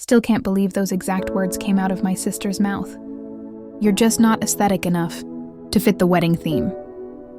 Still can't believe those exact words came out of my sister's mouth. "You're just not aesthetic enough to fit the wedding theme."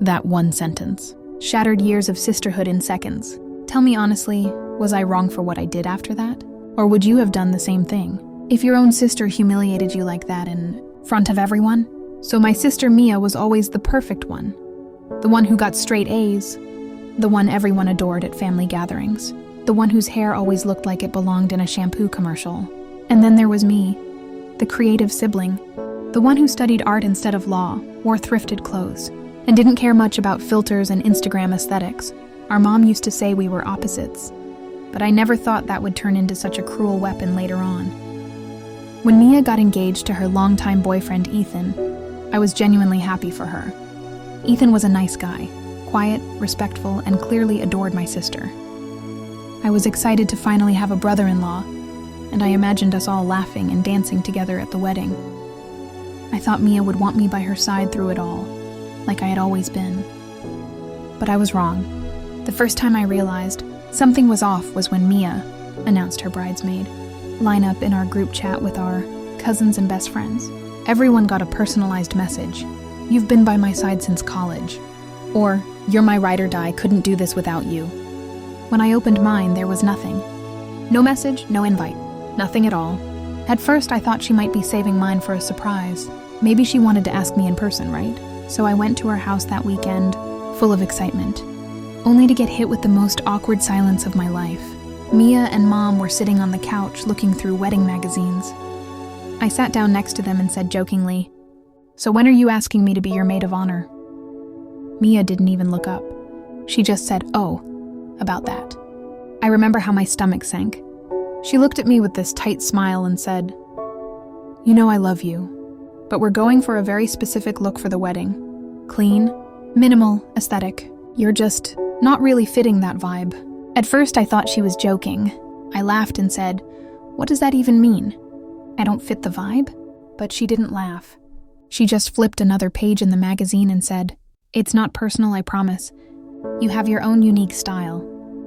That one sentence shattered years of sisterhood in seconds. Tell me honestly, was I wrong for what I did after that? Or would you have done the same thing? If your own sister humiliated you like that in front of everyone? So my sister Mia was always the perfect one. The one who got straight A's. The one everyone adored at family gatherings. The one whose hair always looked like it belonged in a shampoo commercial. And then there was me, the creative sibling. The one who studied art instead of law, wore thrifted clothes, and didn't care much about filters and Instagram aesthetics. Our mom used to say we were opposites, but I never thought that would turn into such a cruel weapon later on. When Mia got engaged to her longtime boyfriend Ethan, I was genuinely happy for her. Ethan was a nice guy, quiet, respectful, and clearly adored my sister. I was excited to finally have a brother-in-law, and I imagined us all laughing and dancing together at the wedding. I thought Mia would want me by her side through it all, like I had always been. But I was wrong. The first time I realized something was off was when Mia announced her bridesmaid lineup in our group chat with our cousins and best friends. Everyone got a personalized message. "You've been by my side since college." Or, "You're my ride or die, couldn't do this without you." When I opened mine, there was nothing. No message, no invite, nothing at all. At first, I thought she might be saving mine for a surprise. Maybe she wanted to ask me in person, right? So I went to her house that weekend, full of excitement, only to get hit with the most awkward silence of my life. Mia and Mom were sitting on the couch looking through wedding magazines. I sat down next to them and said jokingly, "So when are you asking me to be your maid of honor?" Mia didn't even look up. She just said, "Oh, about that." I remember how my stomach sank. She looked at me with this tight smile and said, "You know I love you, but we're going for a very specific look for the wedding. Clean, minimal, aesthetic. You're just not really fitting that vibe." At first I thought she was joking. I laughed and said, "What does that even mean? I don't fit the vibe?" But she didn't laugh. She just flipped another page in the magazine and said, "It's not personal, I promise. You have your own unique style.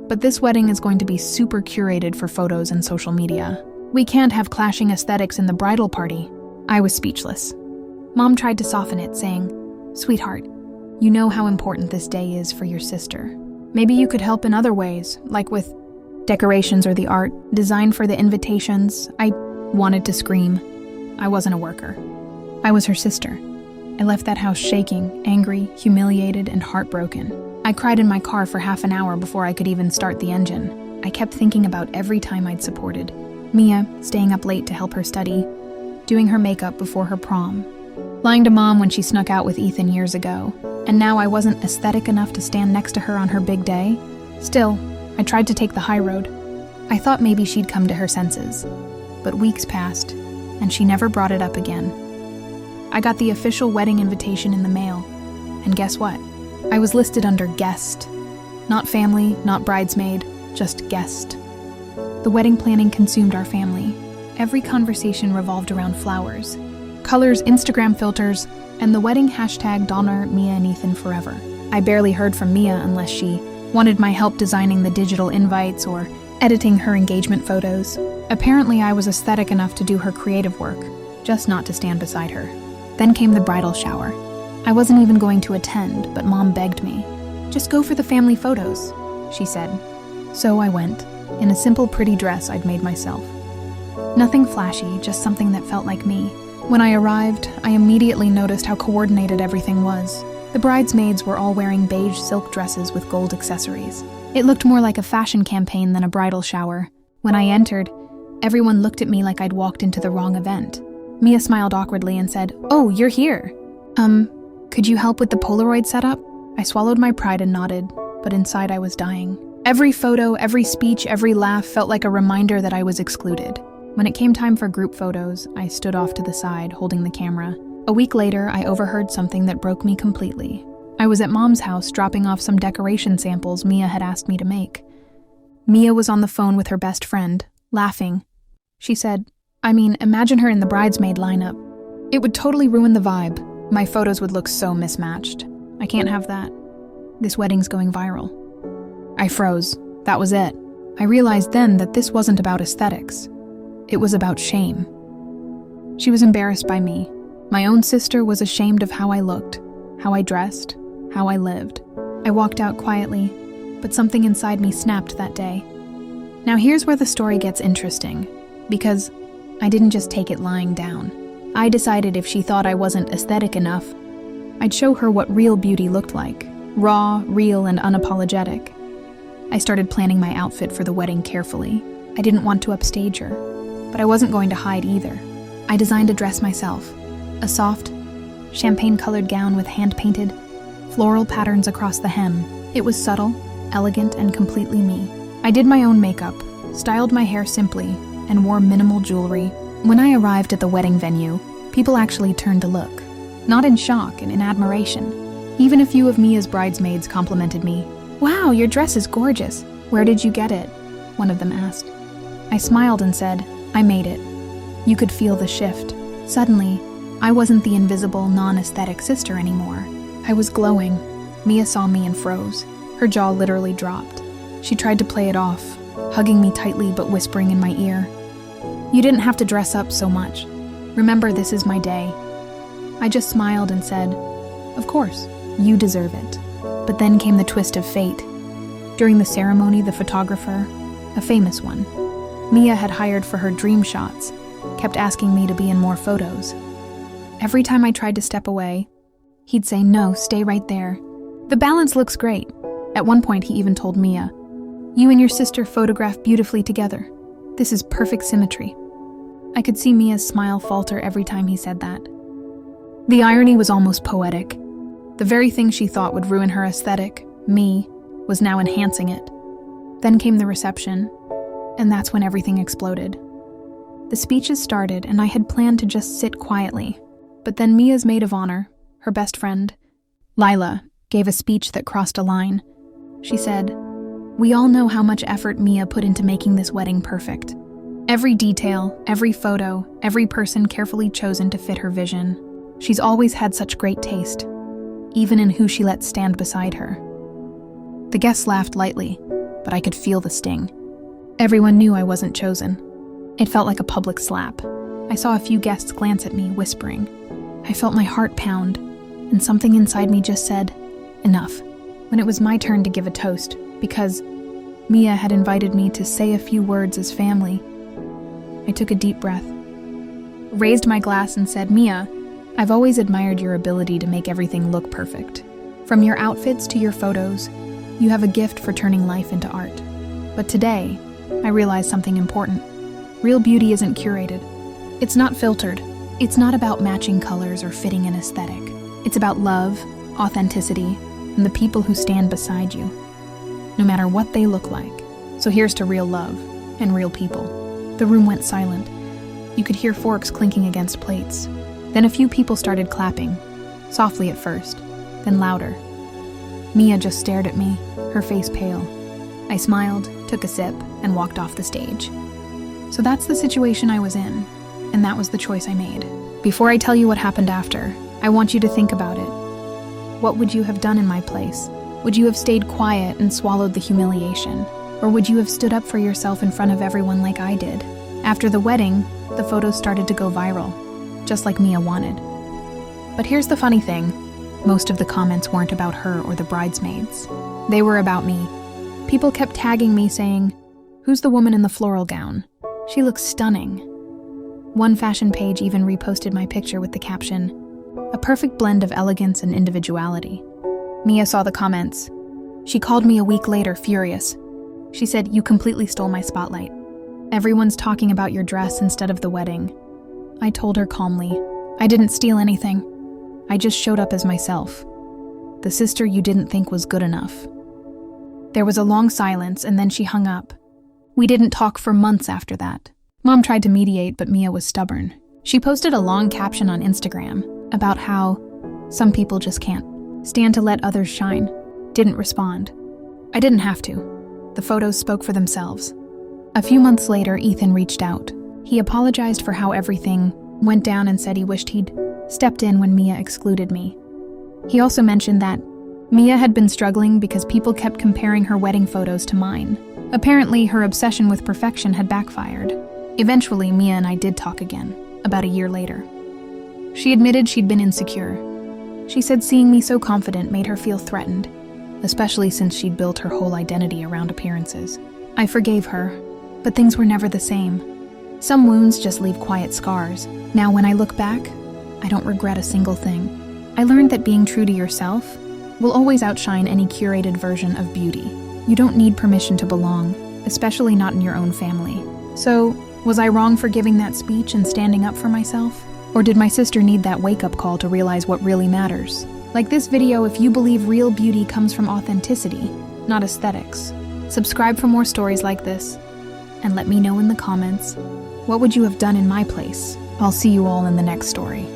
But this wedding is going to be super curated for photos and social media. We can't have clashing aesthetics in the bridal party." I was speechless. Mom tried to soften it, saying, "Sweetheart, you know how important this day is for your sister. Maybe you could help in other ways, like with decorations or the art, design for the invitations." I wanted to scream. I wasn't a worker. I was her sister. I left that house shaking, angry, humiliated, and heartbroken. I cried in my car for half an hour before I could even start the engine. I kept thinking about every time I'd supported Mia, staying up late to help her study, doing her makeup before her prom, lying to Mom when she snuck out with Ethan years ago, and now I wasn't aesthetic enough to stand next to her on her big day. Still, I tried to take the high road. I thought maybe she'd come to her senses. But weeks passed, and she never brought it up again. I got the official wedding invitation in the mail, and guess what? I was listed under guest. Not family, not bridesmaid, just guest. The wedding planning consumed our family. Every conversation revolved around flowers, colors, Instagram filters, and the wedding hashtag Donner, Mia and Ethan forever. I barely heard from Mia unless she wanted my help designing the digital invites or editing her engagement photos. Apparently I was aesthetic enough to do her creative work, just not to stand beside her. Then came the bridal shower. I wasn't even going to attend, but Mom begged me. "Just go for the family photos," she said. So I went, in a simple pretty dress I'd made myself. Nothing flashy, just something that felt like me. When I arrived, I immediately noticed how coordinated everything was. The bridesmaids were all wearing beige silk dresses with gold accessories. It looked more like a fashion campaign than a bridal shower. When I entered, everyone looked at me like I'd walked into the wrong event. Mia smiled awkwardly and said, "Oh, you're here. Could you help with the Polaroid setup?" I swallowed my pride and nodded, but inside I was dying. Every photo, every speech, every laugh felt like a reminder that I was excluded. When it came time for group photos, I stood off to the side, holding the camera. A week later, I overheard something that broke me completely. I was at Mom's house dropping off some decoration samples Mia had asked me to make. Mia was on the phone with her best friend, laughing. She said, imagine her in the bridesmaid lineup. It would totally ruin the vibe. My photos would look so mismatched. I can't have that. This wedding's going viral. I froze. That was it. I realized then that this wasn't about aesthetics. It was about shame. She was embarrassed by me. My own sister was ashamed of how I looked, how I dressed, how I lived. I walked out quietly, but something inside me snapped that day. Now here's where the story gets interesting, because I didn't just take it lying down. I decided if she thought I wasn't aesthetic enough, I'd show her what real beauty looked like. Raw, real, and unapologetic. I started planning my outfit for the wedding carefully. I didn't want to upstage her, but I wasn't going to hide either. I designed a dress myself. A soft, champagne-colored gown with hand-painted, floral patterns across the hem. It was subtle, elegant, and completely me. I did my own makeup, styled my hair simply, and wore minimal jewelry. When I arrived at the wedding venue, people actually turned to look. Not in shock and in admiration. Even a few of Mia's bridesmaids complimented me. "Wow, your dress is gorgeous. Where did you get it?" one of them asked. I smiled and said, "I made it." You could feel the shift. Suddenly, I wasn't the invisible, non-aesthetic sister anymore. I was glowing. Mia saw me and froze. Her jaw literally dropped. She tried to play it off, hugging me tightly but whispering in my ear, "You didn't have to dress up so much. Remember, this is my day." I just smiled and said, "Of course, you deserve it." But then came the twist of fate. During the ceremony, the photographer, a famous one, Mia had hired for her dream shots, kept asking me to be in more photos. Every time I tried to step away, he'd say, "No, stay right there. The balance looks great." At one point, he even told Mia, "You and your sister photograph beautifully together. This is perfect symmetry." I could see Mia's smile falter every time he said that. The irony was almost poetic. The very thing she thought would ruin her aesthetic, me, was now enhancing it. Then came the reception, and that's when everything exploded. The speeches started, and I had planned to just sit quietly. But then Mia's maid of honor, her best friend, Lila, gave a speech that crossed a line. She said, "We all know how much effort Mia put into making this wedding perfect. Every detail, every photo, every person carefully chosen to fit her vision. She's always had such great taste, even in who she let stand beside her." The guests laughed lightly, but I could feel the sting. Everyone knew I wasn't chosen. It felt like a public slap. I saw a few guests glance at me, whispering. I felt my heart pound, and something inside me just said, "Enough." When it was my turn to give a toast, because Mia had invited me to say a few words as family, I took a deep breath, raised my glass and said, "Mia, I've always admired your ability to make everything look perfect. From your outfits to your photos, you have a gift for turning life into art. But today, I realized something important. Real beauty isn't curated. It's not filtered. It's not about matching colors or fitting an aesthetic. It's about love, authenticity, and the people who stand beside you, no matter what they look like. So here's to real love and real people." The room went silent. You could hear forks clinking against plates. Then a few people started clapping, softly at first, then louder. Mia just stared at me, her face pale. I smiled, took a sip, and walked off the stage. So that's the situation I was in, and that was the choice I made. Before I tell you what happened after, I want you to think about it. What would you have done in my place? Would you have stayed quiet and swallowed the humiliation? Or would you have stood up for yourself in front of everyone like I did? After the wedding, the photos started to go viral, just like Mia wanted. But here's the funny thing. Most of the comments weren't about her or the bridesmaids. They were about me. People kept tagging me saying, "Who's the woman in the floral gown? She looks stunning." One fashion page even reposted my picture with the caption, "A perfect blend of elegance and individuality." Mia saw the comments. She called me a week later, furious. She said, "You completely stole my spotlight. Everyone's talking about your dress instead of the wedding." I told her calmly, "I didn't steal anything. I just showed up as myself. The sister you didn't think was good enough." There was a long silence, and then she hung up. We didn't talk for months after that. Mom tried to mediate, but Mia was stubborn. She posted a long caption on Instagram about how some people just can't stand to let others shine. Didn't respond. I didn't have to. The photos spoke for themselves. A few months later, Ethan reached out. He apologized for how everything went down and said he wished he'd stepped in when Mia excluded me. He also mentioned that Mia had been struggling because people kept comparing her wedding photos to mine. Apparently, her obsession with perfection had backfired. Eventually, Mia and I did talk again, about a year later. She admitted she'd been insecure. She said seeing me so confident made her feel threatened, especially since she'd built her whole identity around appearances. I forgave her, but things were never the same. Some wounds just leave quiet scars. Now, when I look back, I don't regret a single thing. I learned that being true to yourself will always outshine any curated version of beauty. You don't need permission to belong, especially not in your own family. So, was I wrong for giving that speech and standing up for myself? Or did my sister need that wake-up call to realize what really matters? Like this video if you believe real beauty comes from authenticity, not aesthetics. Subscribe for more stories like this, and let me know in the comments, what would you have done in my place? I'll see you all in the next story.